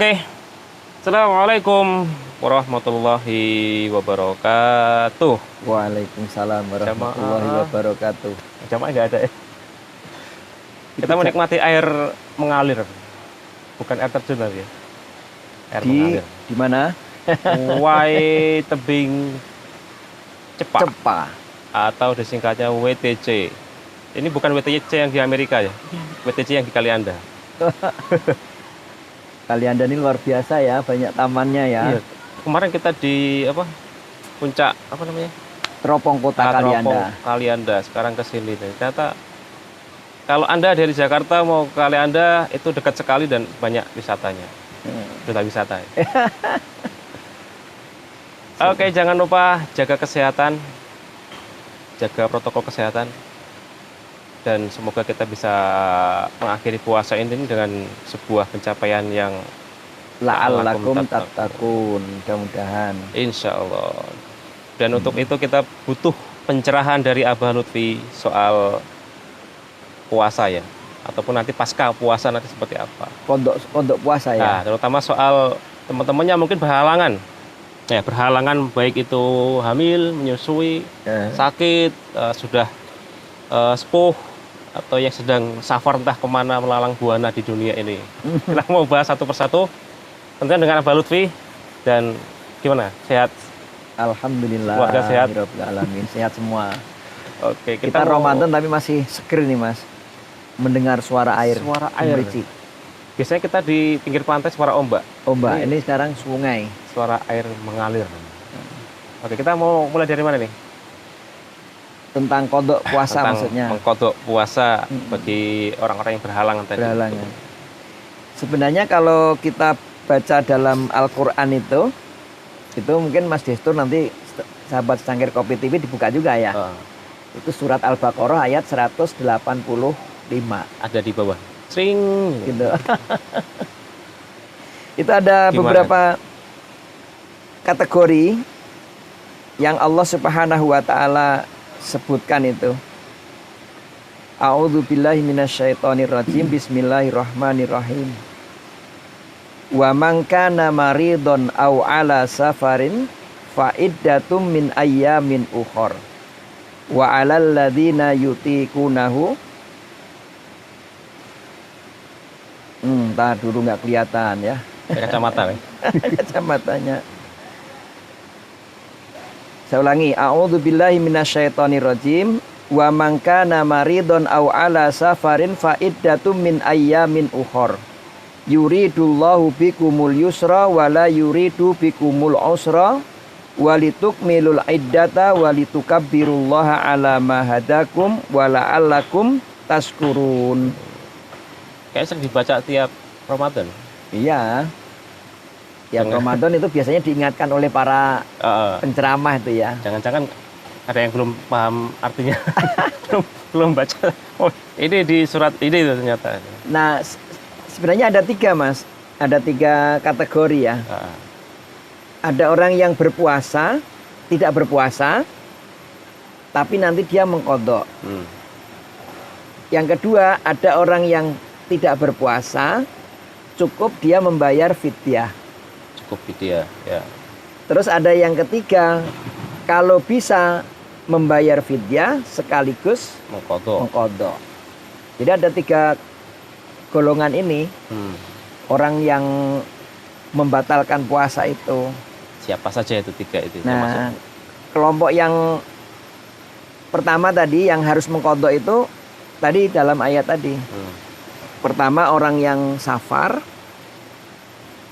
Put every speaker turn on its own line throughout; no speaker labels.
Oke, Assalamualaikum warahmatullahi wabarakatuh.
Waalaikumsalam warahmatullahi
Jamaah.
wabarakatuh.
Jamaah nggak ada ya? Kita menikmati air mengalir, bukan air terjun lagi ya. Air
Di
mengalir.
di mana?
Wai Tebing Cepak
Cepa.
atau disingkatnya WTC. Ini bukan WTC yang di Amerika ya, WTC yang di Kalianda.
Kalianda ini luar biasa ya, banyak tamannya ya.
Iya. Kemarin kita di puncak apa namanya?
Teropong Kota
Teropong
Kalianda.
Kalianda. Sekarang ke sini. Ternyata kalau Anda dari Jakarta mau ke Kalianda itu dekat sekali dan banyak wisatanya. Duta wisata. Oke, jangan lupa jaga kesehatan, jaga protokol kesehatan, dan semoga kita bisa mengakhiri puasa ini dengan sebuah pencapaian yang
La'allakum tattaqun, mudah-mudahan.
insya Allah. Dan untuk itu kita butuh pencerahan dari Abah Lutfi soal puasa ya, ataupun nanti pasca puasa nanti seperti apa.
Pondok puasa
Nah,
ya.
terutama soal teman-temannya mungkin berhalangan. Ya, berhalangan baik itu hamil, menyusui, sakit, sudah sepuh, atau yang sedang safar entah kemana melalang buana di dunia ini. Kita mau bahas satu persatu, tentunya dengan Abah Lutfi. Dan gimana? Sehat?
Alhamdulillah.
Keluarga sehat?
Rabbil alamin, sehat semua.
Oke,
Kita
mau-
Ramadan tapi masih seger nih, Mas. Mendengar suara air.
Suara air.
Mericik.
Biasanya kita di pinggir pantai suara ombak,
Ombak,
Ini-
ini sekarang sungai.
suara air mengalir. Oke, kita mau mulai dari mana nih?
Tentang kodok puasa
Tentang
maksudnya.
mengkodok puasa bagi orang-orang yang berhalangan tadi.
Berhalangan. Sebenarnya kalau kita baca dalam Al-Quran itu mungkin Mas Destur nanti sahabat Secangkir Kopi TV dibuka juga ya.
Ah,
Itu surat Al-Baqarah ayat 185
ada di bawah. Sring.
gitu. Itu ada
Gimana?
beberapa kategori yang Allah Subhanahu wa taala sebutkan itu. A'udzubillahi minasyaitonirrajim. Bismillahirrahmanirrahim. Wa man kana maridon aw ala safarin fa iddatum min ayyamin ukhor. Wa 'alal ladzina yutiqunahu Ntar dulu nggak kelihatan ya
Pakai kacamata ya.
kacamatanya. Saya ulangi. A'udzubillahi minasyaitonirrajim. Wa man kana maridon aw ala safarin fa iddatum min ayyamin ukhor. Yuridullahu bikumul yusra wa la yuridu bikumul usra walitukmilul iddata walitukabbirullaha ala ma hadakum wa la'allakum tashkurun.
Kayak sering dibaca tiap Ramadan.
Iya. Tiap
Jangan-
Ramadan itu biasanya diingatkan oleh para penceramah itu ya.
Jangan-jangan ada yang belum paham artinya. belum baca. Oh, ini di surat ini tuh ternyata.
Nah, sebenarnya ada tiga, Mas. Ada tiga kategori ya.
Ah,
Ada orang yang berpuasa, tidak berpuasa, tapi nanti dia mengkodok.
hmm.
Yang kedua, ada orang yang tidak berpuasa, cukup dia membayar fidyah.
Cukup dia ya.
Terus ada yang ketiga, kalau bisa membayar fidyah sekaligus
Mengkodok.
mengkodok. Jadi ada tiga golongan ini,
Hmm.
orang yang membatalkan puasa itu.
Siapa saja itu tiga itu?
Nah,
termasuk?
kelompok yang pertama tadi yang harus mengkodok itu tadi dalam ayat tadi.
Hmm.
Pertama orang yang safar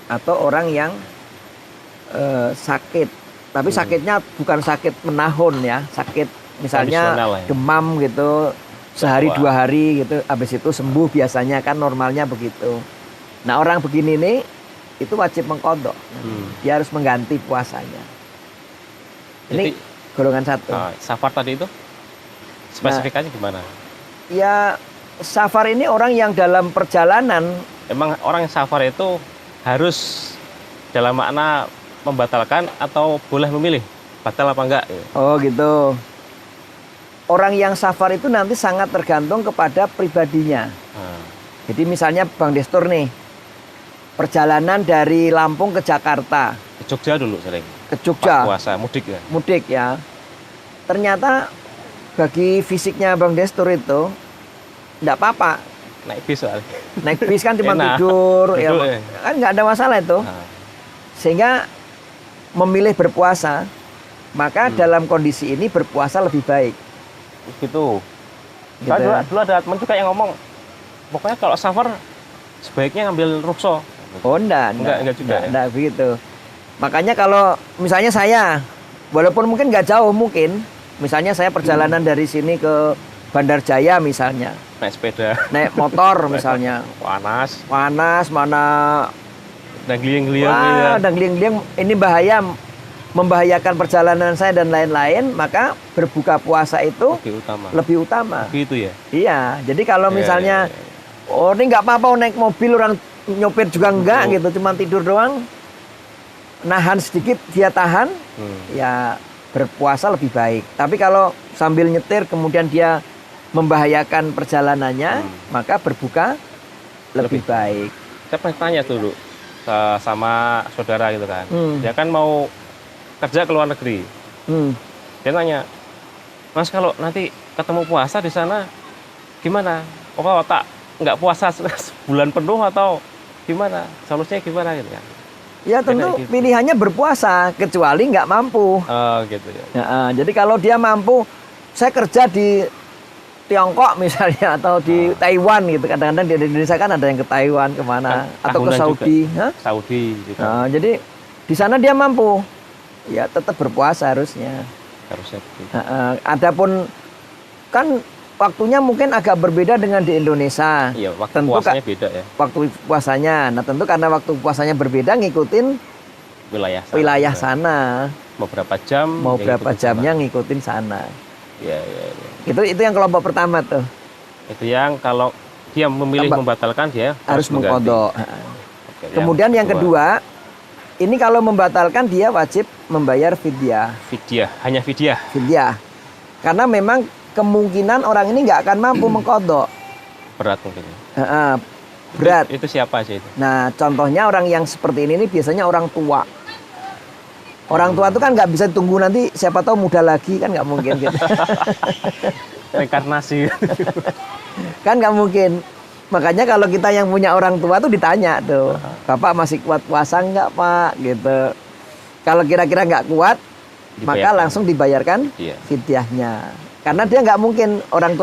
atau orang yang sakit. Tapi sakitnya bukan sakit menahun ya, sakit misalnya
Kondisional ya.
demam gitu, sehari
Wah.
2 hari gitu, habis itu sembuh biasanya kan normalnya begitu. Nah orang begini nih itu wajib mengkodok,
Hmm.
dia harus mengganti puasanya. Ini
Jadi,
golongan satu.
safar tadi itu spesifikasinya gimana?
Ya safar ini orang yang dalam perjalanan.
Emang orang yang safar itu harus dalam makna membatalkan atau boleh memilih batal apa enggak?
Oh gitu. Orang yang safar itu nanti sangat tergantung kepada pribadinya.
Nah,
Jadi misalnya Bang Destur nih, perjalanan dari Lampung ke Jakarta,
Ke Jogja dulu sering.
ke
Pas
Jogja,
puasa mudik ya.
mudik ya. Ternyata bagi fisiknya Bang Destur itu enggak apa-apa.
Naik bis soalnya.
Naik bis kan cuma
Enak.
tidur, ya,
Betul, ya.
kan nggak ada masalah itu.
Nah,
Sehingga memilih berpuasa, maka dalam kondisi ini berpuasa lebih baik.
gitu.
Gitu.
Dulu ada teman juga yang ngomong, pokoknya kalau safar sebaiknya ngambil rukso.
Oh enggak
juga ya?
enggak begitu. Makanya kalau misalnya saya, walaupun mungkin nggak jauh mungkin, misalnya saya perjalanan dari sini ke Bandar Jaya misalnya,
Naik sepeda,
naik motor misalnya,
panas,
panas mana,
dan gliyeng-gliyeng.
wah, dan gliang-gliang, ini bahaya, membahayakan perjalanan saya dan lain-lain, maka berbuka puasa itu
Lebih utama.
lebih utama.
Gitu ya.
Iya, jadi kalau
Iya,
misalnya,
iya,
oh ini nggak apa-apa naik mobil orang nyopir juga enggak
Betul.
gitu, cuma tidur doang, nahan sedikit dia tahan, ya berpuasa lebih baik. Tapi kalau sambil nyetir kemudian dia membahayakan perjalanannya, maka berbuka lebih baik.
Saya pernah tanya dulu sama saudara gitu kan. Dia kan mau kerja ke luar negeri. Dia tanya, Mas kalau nanti ketemu puasa di sana gimana? Oh tak nggak puasa sebulan penuh atau gimana? Solusinya gimana gitu kan?
Ya tentu
gitu.
pilihannya berpuasa, kecuali nggak mampu.
Oh gitu ya.
Ya, jadi kalau dia mampu, saya kerja di Tiongkok misalnya atau di Taiwan gitu. Kadang-kadang di Indonesia kan ada yang ke Taiwan kemana atau ke
Tahunan
Saudi.
juga.
Hah?
Saudi gitu.
Nah, jadi di sana dia mampu, ya tetap berpuasa harusnya.
Harusnya begitu.
Adapun kan waktunya mungkin agak berbeda dengan di Indonesia.
Iya, waktu
Tentu
puasanya beda ya.
Waktu puasanya. Nah tentu karena waktu puasanya berbeda, ngikutin wilayah sana.
Mau berapa jam?
Mau
ya
berapa
ngikutin
jamnya ngikutin sana.
Iya, iya, iya.
Itu yang kelompok pertama tuh.
Itu yang kalau dia memilih membatalkan dia
Harus
mengganti.
mengkodok.
Oke,
Kemudian yang kedua, ini kalau membatalkan dia wajib membayar fidyah.
Fidyah, hanya fidyah.
Fidyah. Karena memang kemungkinan orang ini nggak akan mampu mengkodok.
Berat mungkin.
Berat.
Itu siapa aja itu?
Nah, contohnya orang yang seperti ini biasanya orang tua. Orang tua itu kan nggak bisa tunggu nanti siapa tahu muda lagi, kan nggak mungkin gitu.
Reinkarnasi.
Kan nggak mungkin. Makanya kalau kita yang punya orang tua tuh ditanya tuh, Bapak masih kuat puasa nggak Pak? Gitu. Kalau kira-kira nggak kuat, maka langsung dibayarkan fidyahnya. Karena dia nggak mungkin orang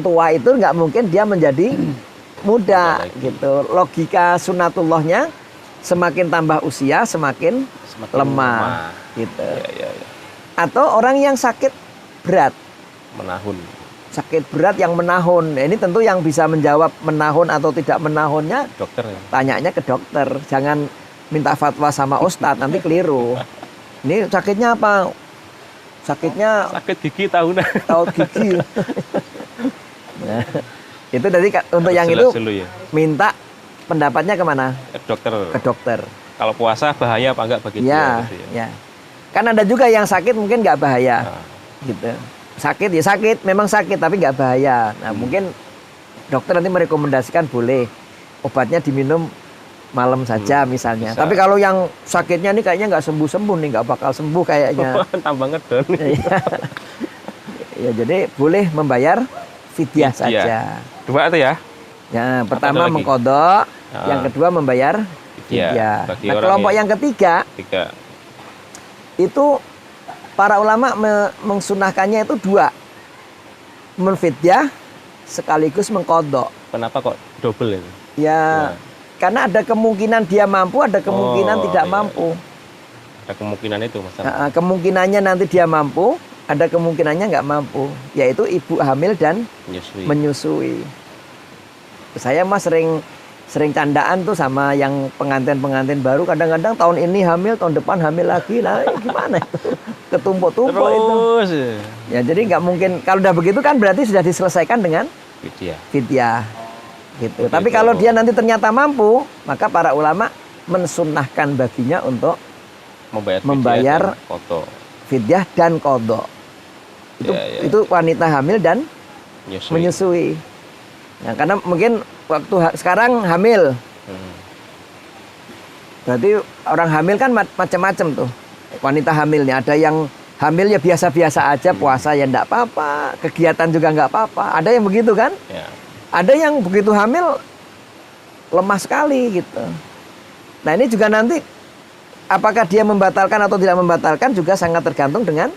tua itu nggak mungkin dia menjadi muda gitu. Logika sunatullahnya semakin tambah usia semakin lemah gitu.
Ya.
Atau orang yang sakit berat,
Menahun.
sakit berat yang menahun. Nah, ini tentu yang bisa menjawab menahun atau tidak menahunnya
Dokter ya.
tanyanya ke dokter. Jangan minta fatwa sama ustadz, nanti keliru. Ini sakitnya apa? Sakitnya
Sakit gigi tahunan.
tahu gigi. Nah, itu tadi untuk yang itu
Dulu ya.
minta pendapatnya kemana?
Dokter.
Ke dokter.
Kalau puasa bahaya apa enggak bagi dia? Gitu
Ya. Kan ada juga yang sakit mungkin nggak bahaya, gitu. Sakit ya sakit, memang sakit tapi nggak bahaya. Nah mungkin dokter nanti merekomendasikan boleh obatnya diminum malam saja misalnya.
Bisa.
Tapi kalau yang sakitnya nih kayaknya nggak sembuh-sembuh nih, nggak bakal sembuh kayaknya.
Tambah ngedon.
Ya jadi boleh membayar fidyah saja.
Dua itu ya.
Ya, pertama
lagi?
mengkodok, yang kedua membayar fidyah.
Bagi
Nah,
orang
kelompok yang ketiga itu para ulama mengsunahkannya itu dua, menfidyah sekaligus mengkodok.
Kenapa kok double itu?
Ya, karena ada kemungkinan dia mampu, ada kemungkinan tidak mampu.
Ada kemungkinan itu masalah.
Kemungkinannya nanti dia mampu, ada kemungkinannya nggak mampu, yaitu ibu hamil dan menyusui. Saya mah sering candaan tuh sama yang pengantin baru, kadang-kadang tahun ini hamil, tahun depan hamil lagi lah, gimana itu? Ketumpuk-tumpuk itu. Ya jadi nggak mungkin, kalau udah begitu kan berarti sudah diselesaikan dengan fidyah. Gitu. Tapi kalau dia nanti ternyata mampu, maka para ulama mensunnahkan baginya untuk membayar fidyah dan qadha. Itu wanita hamil dan menyusui. Nah, karena mungkin waktu sekarang hamil, Berarti orang hamil kan macam-macam tuh. Wanita hamilnya ada yang hamil ya biasa-biasa aja, puasa ya enggak apa-apa, kegiatan juga enggak apa-apa. Ada yang begitu kan?
Ya.
Ada yang begitu hamil lemah sekali gitu. Nah, ini juga nanti apakah dia membatalkan atau tidak membatalkan juga sangat tergantung dengan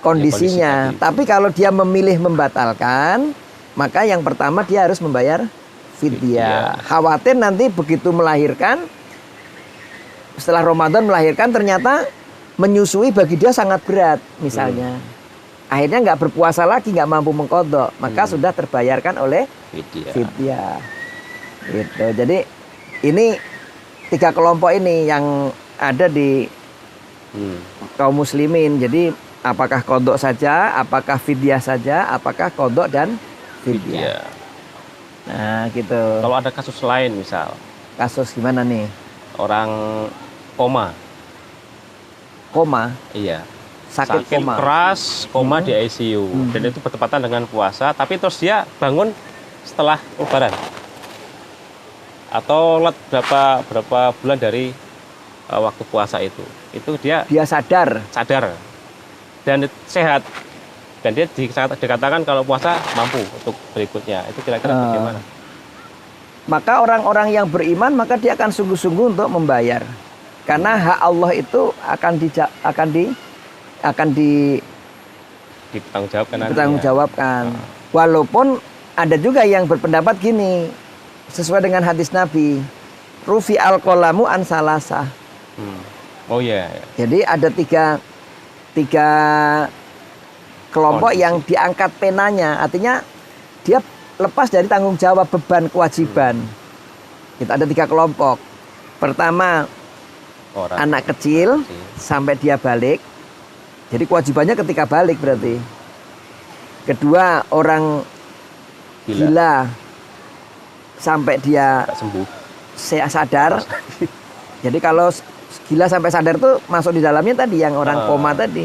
kondisinya.
kondisi
Tapi kalau dia memilih membatalkan, maka yang pertama dia harus membayar fidyah. Khawatir nanti begitu melahirkan, setelah Ramadan melahirkan ternyata menyusui bagi dia sangat berat misalnya. Akhirnya nggak berpuasa lagi, nggak mampu mengkodok, maka sudah terbayarkan oleh fidyah. Gitu. Jadi ini 3 kelompok ini yang ada di kaum muslimin. Jadi apakah kodok saja, apakah fidyah saja, apakah kodok dan fidyah. Nah gitu.
Kalau ada kasus lain misal,
Kasus gimana nih?
orang koma, iya,
sakit koma.
keras, koma di ICU, dan itu bertepatan dengan puasa, tapi terus dia bangun setelah Lebaran atau berapa bulan dari waktu puasa itu dia
sadar
dan sehat, dan dia dikatakan kalau puasa mampu untuk berikutnya. Itu kira-kira bagaimana?
Maka orang-orang yang beriman maka dia akan sungguh-sungguh untuk membayar, karena hak Allah itu akan dipertanggungjawabkan. Walaupun ada juga yang berpendapat gini, sesuai dengan hadis Nabi, rufi al-qalamu an salasah.
Oh iya.
Jadi ada tiga kelompok yang diangkat penanya, artinya dia lepas dari tanggung jawab, beban, kewajiban. Kita ada 3 kelompok. Pertama, anak kecil sampai dia balik. Jadi kewajibannya ketika balik berarti. Kedua, orang gila sampai dia
sembuh,
sadar. Jadi kalau gila sampai sadar tuh masuk di dalamnya tadi yang orang koma tadi,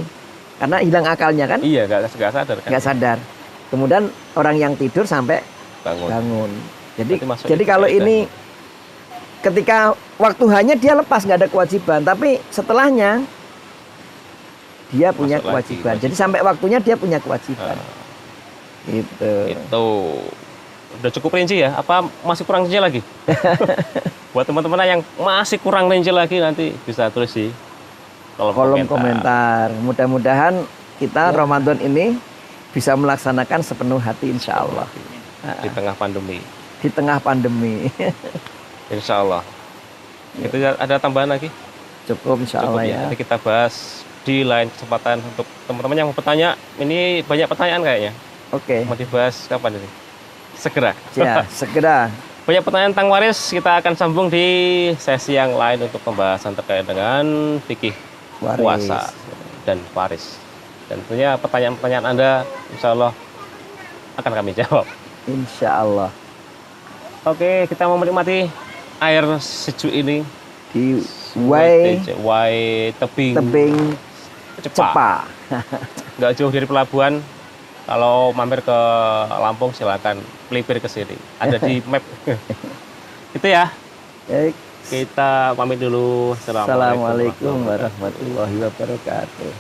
karena hilang akalnya kan?
Iya, nggak sadar kan?
Nggak sadar. Kemudian orang yang tidur sampai bangun. Jadi kalau ini ketika waktu hanya dia lepas, nggak ada kewajiban, tapi setelahnya dia punya kewajiban. Jadi sampai waktunya dia punya kewajiban. Gitu.
Itu udah cukup rinci ya? Apa masih kurang rinci lagi? Buat teman-teman yang masih kurang rinci lagi, nanti bisa tulis di kolom
komentar. Mudah-mudahan kita Ramadan ini bisa melaksanakan sepenuh hati, insya Allah.
Di tengah pandemi.
Di tengah pandemi.
Insya Allah. Itu ada tambahan lagi?
Cukup, insya Allah ya.
Nanti kita bahas di lain kesempatan. Untuk teman-teman yang mau bertanya, ini banyak pertanyaan kayaknya.
Oke.
Mau dibahas kapan ini? Segera.
Ya, segera.
Banyak pertanyaan tentang waris, kita akan sambung di sesi yang lain untuk pembahasan terkait dengan fikih puasa dan waris. Dan tentunya pertanyaan-pertanyaan Anda, insya Allah akan kami jawab.
Insya Allah.
Oke, kita mau menikmati air sejuk ini
di Wai Tebing Cepa.
Nggak jauh dari pelabuhan. Kalau mampir ke Lampung silakan melipir ke sini. Ada di map. Itu ya.
Baik.
Kita pamit dulu.
Assalamualaikum warahmatullahi wabarakatuh.